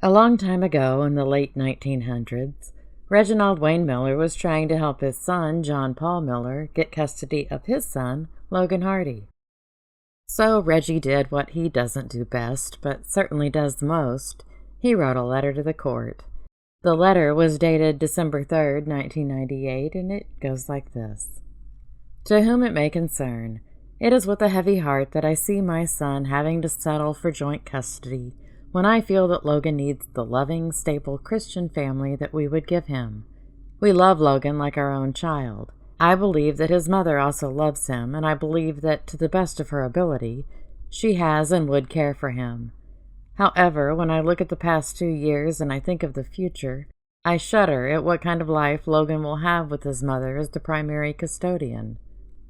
A long time ago, in the late 1900s, Reginald Wayne Miller was trying to help his son, John Paul Miller, get custody of his son, Logan Hardy. So Reggie did what he doesn't do best, but certainly does most. He wrote a letter to the court. The letter was dated December 3rd, 1998, and it goes like this. To whom it may concern, it is with a heavy heart that I see my son having to settle for joint custody when I feel that Logan needs the loving, stable Christian family that we would give him. We love Logan like our own child. I believe that his mother also loves him, and I believe that, to the best of her ability, she has and would care for him. However, when I look at the past 2 years and I think of the future, I shudder at what kind of life Logan will have with his mother as the primary custodian.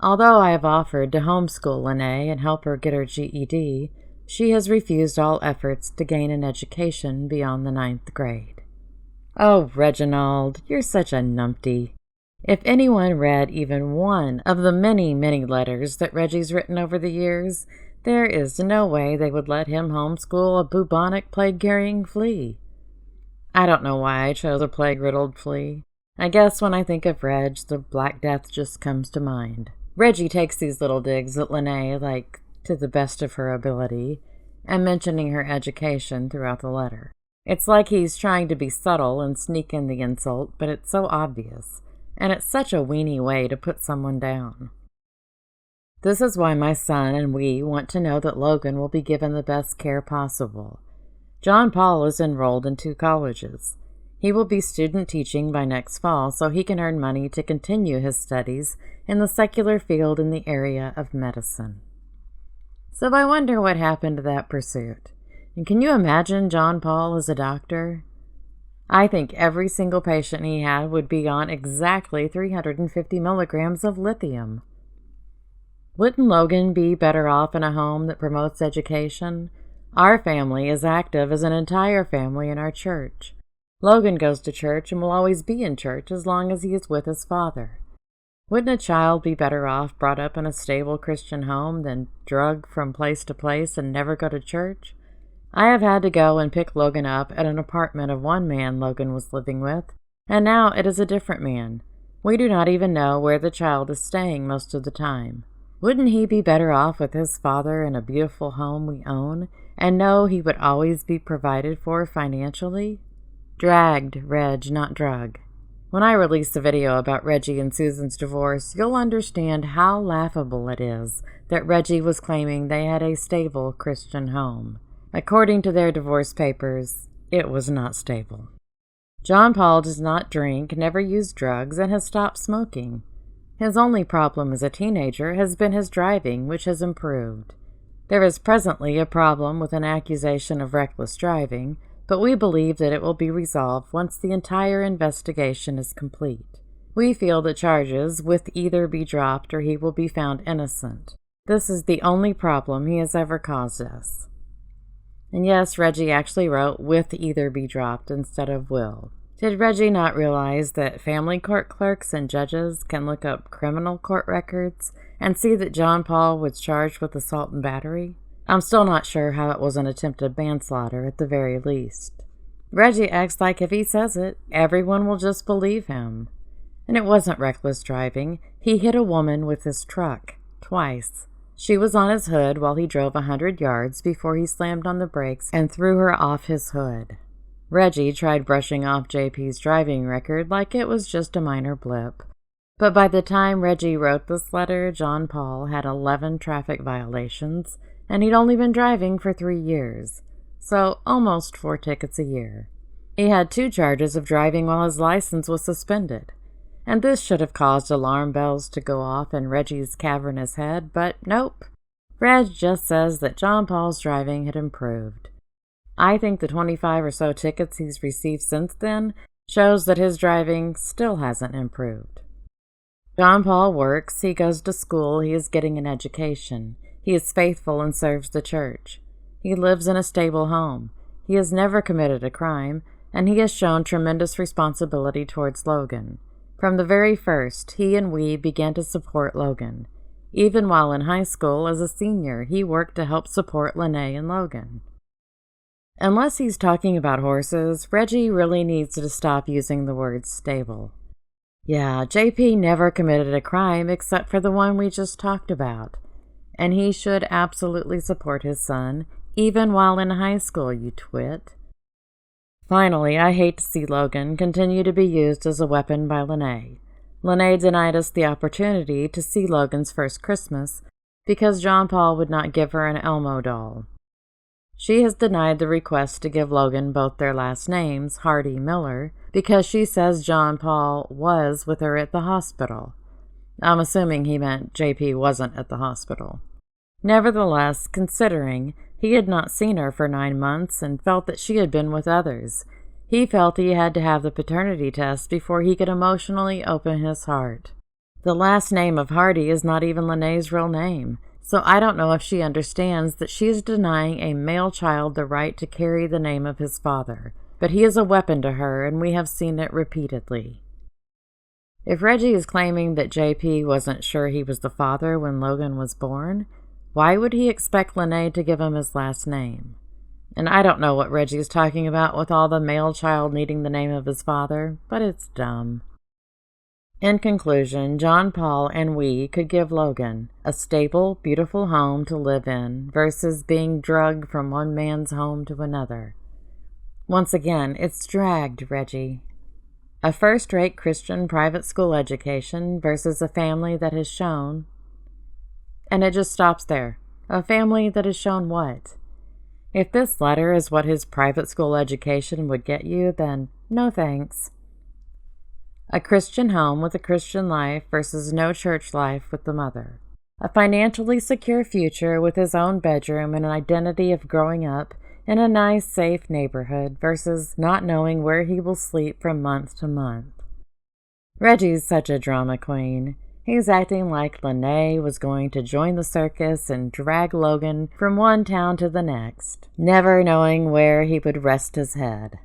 Although I have offered to homeschool Lene and help her get her GED, she has refused all efforts to gain an education beyond the 9th grade. Oh, Reginald, you're such a numpty. If anyone read even one of the many, many letters that Reggie's written over the years, there is no way they would let him homeschool a bubonic plague-carrying flea. I don't know why I chose a plague-riddled flea. I guess when I think of Reg, the Black Death just comes to mind. Reggie takes these little digs at Lene, like, to the best of her ability, and mentioning her education throughout the letter. It's like he's trying to be subtle and sneak in the insult, but it's so obvious, and it's such a weenie way to put someone down. This is why my son and we want to know that Logan will be given the best care possible. John Paul is enrolled in 2 colleges. He will be student teaching by next fall so he can earn money to continue his studies in the secular field in the area of medicine. So I wonder what happened to that pursuit. And can you imagine John Paul as a doctor? I think every single patient he had would be on exactly 350 milligrams of lithium. Wouldn't Logan be better off in a home that promotes education? Our family is active as an entire family in our church. Logan goes to church and will always be in church as long as he is with his father. Wouldn't a child be better off brought up in a stable Christian home than drugged from place to place and never go to church? I have had to go and pick Logan up at an apartment of one man Logan was living with, and now it is a different man. We do not even know where the child is staying most of the time. Wouldn't he be better off with his father in a beautiful home we own, and know he would always be provided for financially? Dragged, Reg, not drug. When I release the video about Reggie and Susan's divorce, you'll understand how laughable it is that Reggie was claiming they had a stable Christian home. According to their divorce papers, it was not stable. John Paul does not drink, never used drugs, and has stopped smoking. His only problem as a teenager has been his driving, which has improved. There is presently a problem with an accusation of reckless driving, but we believe that it will be resolved once the entire investigation is complete. We feel that charges will either be dropped or he will be found innocent. This is the only problem he has ever caused us. And yes, Reggie actually wrote "with either be dropped" instead of "will." Did Reggie not realize that family court clerks and judges can look up criminal court records and see that John Paul was charged with assault and battery? I'm still not sure how it was an attempted manslaughter at the very least. Reggie acts like if he says it, everyone will just believe him. And it wasn't reckless driving. He hit a woman with his truck, twice. She was on his hood while he drove 100 yards before he slammed on the brakes and threw her off his hood. Reggie tried brushing off JP's driving record like it was just a minor blip. But by the time Reggie wrote this letter, John Paul had 11 traffic violations, and he'd only been driving for 3 years, so almost 4 tickets a year. He had 2 charges of driving while his license was suspended, and this should have caused alarm bells to go off in Reggie's cavernous head, but nope. Reg just says that John Paul's driving had improved. I think the 25 or so tickets he's received since then shows that his driving still hasn't improved. John Paul works, he goes to school, he is getting an education. He is faithful and serves the church. He lives in a stable home. He has never committed a crime, and he has shown tremendous responsibility towards Logan. From the very first, he and we began to support Logan. Even while in high school as a senior, he worked to help support Lene and Logan. Unless he's talking about horses, Reggie really needs to stop using the word stable. Yeah, JP never committed a crime except for the one we just talked about. And he should absolutely support his son, even while in high school, you twit. Finally, I hate to see Logan continue to be used as a weapon by Lene. Lene denied us the opportunity to see Logan's first Christmas because John Paul would not give her an Elmo doll. She has denied the request to give Logan both their last names, Hardy Miller, because she says John Paul was with her at the hospital. I'm assuming he meant JP wasn't at the hospital. Nevertheless, considering he had not seen her for 9 months and felt that she had been with others, he felt he had to have the paternity test before he could emotionally open his heart. The last name of Hardy is not even Lene's real name, so I don't know if she understands that she is denying a male child the right to carry the name of his father. But he is a weapon to her, and we have seen it repeatedly. If Reggie is claiming that JP wasn't sure he was the father when Logan was born, why would he expect Lene to give him his last name? And I don't know what Reggie is talking about with all the male child needing the name of his father, but it's dumb. In conclusion, John Paul and we could give Logan a stable, beautiful home to live in versus being drugged from one man's home to another. Once again, it's dragged, Reggie. A first-rate Christian private school education versus a family that has shown... And it just stops there. A family that has shown what? If this letter is what his private school education would get you, then no thanks. A Christian home with a Christian life versus no church life with the mother. A financially secure future with his own bedroom and an identity of growing up in a nice, safe neighborhood versus not knowing where he will sleep from month to month. Reggie's such a drama queen. He's acting like Lene was going to join the circus and drag Logan from one town to the next, never knowing where he would rest his head.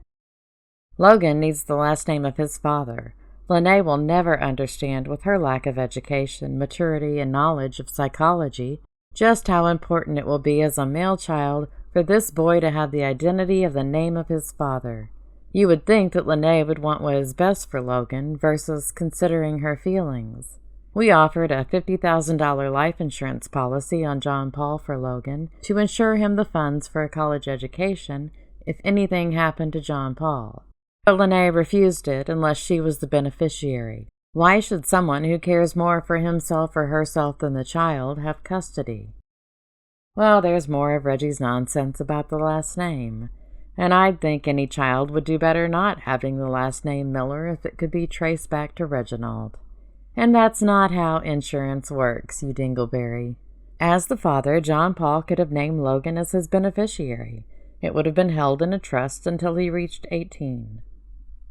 Logan needs the last name of his father. Lene will never understand, with her lack of education, maturity, and knowledge of psychology, just how important it will be as a male child for this boy to have the identity of the name of his father. You would think that Lene would want what is best for Logan versus considering her feelings. We offered a $50,000 life insurance policy on John Paul for Logan to ensure him the funds for a college education if anything happened to John Paul. But Lene refused it unless she was the beneficiary. Why should someone who cares more for himself or herself than the child have custody? Well, there's more of Reggie's nonsense about the last name. And I'd think any child would do better not having the last name Miller if it could be traced back to Reginald. And that's not how insurance works, you dingleberry. As the father, John Paul could have named Logan as his beneficiary. It would have been held in a trust until he reached 18.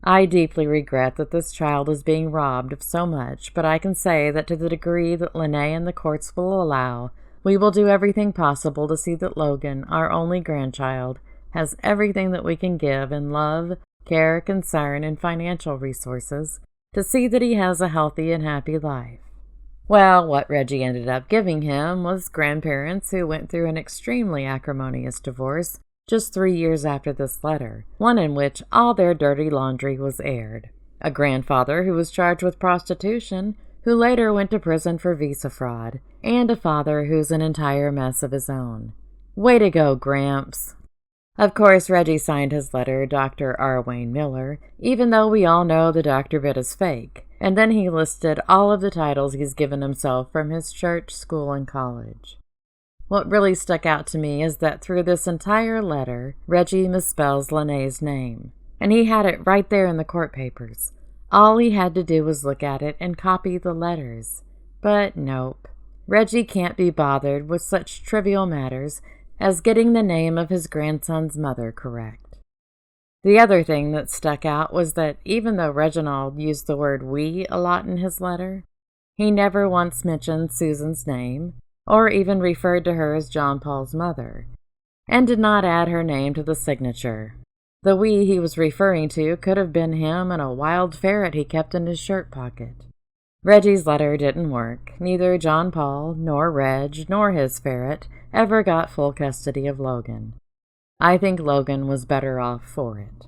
I deeply regret that this child is being robbed of so much, but I can say that to the degree that Lene and the courts will allow, we will do everything possible to see that Logan, our only grandchild, has everything that we can give in love, care, concern, and financial resources to see that he has a healthy and happy life. Well, what Reggie ended up giving him was grandparents who went through an extremely acrimonious divorce just 3 years after this letter, one in which all their dirty laundry was aired. A grandfather who was charged with prostitution, who later went to prison for visa fraud, and a father who's an entire mess of his own. Way to go, Gramps! Of course, Reggie signed his letter Dr. R. Wayne Miller, even though we all know the doctor bit is fake, and then he listed all of the titles he's given himself from his church, school, and college. What really stuck out to me is that through this entire letter, Reggie misspells Lene's name, and he had it right there in the court papers. All he had to do was look at it and copy the letters. But nope. Reggie can't be bothered with such trivial matters as getting the name of his grandson's mother correct. The other thing that stuck out was that even though Reginald used the word we a lot in his letter, he never once mentioned Susan's name, or even referred to her as John Paul's mother, and did not add her name to the signature. The we he was referring to could have been him and a wild ferret he kept in his shirt pocket. Reggie's letter didn't work. Neither John Paul, nor Reg, nor his ferret ever got full custody of Logan. I think Logan was better off for it.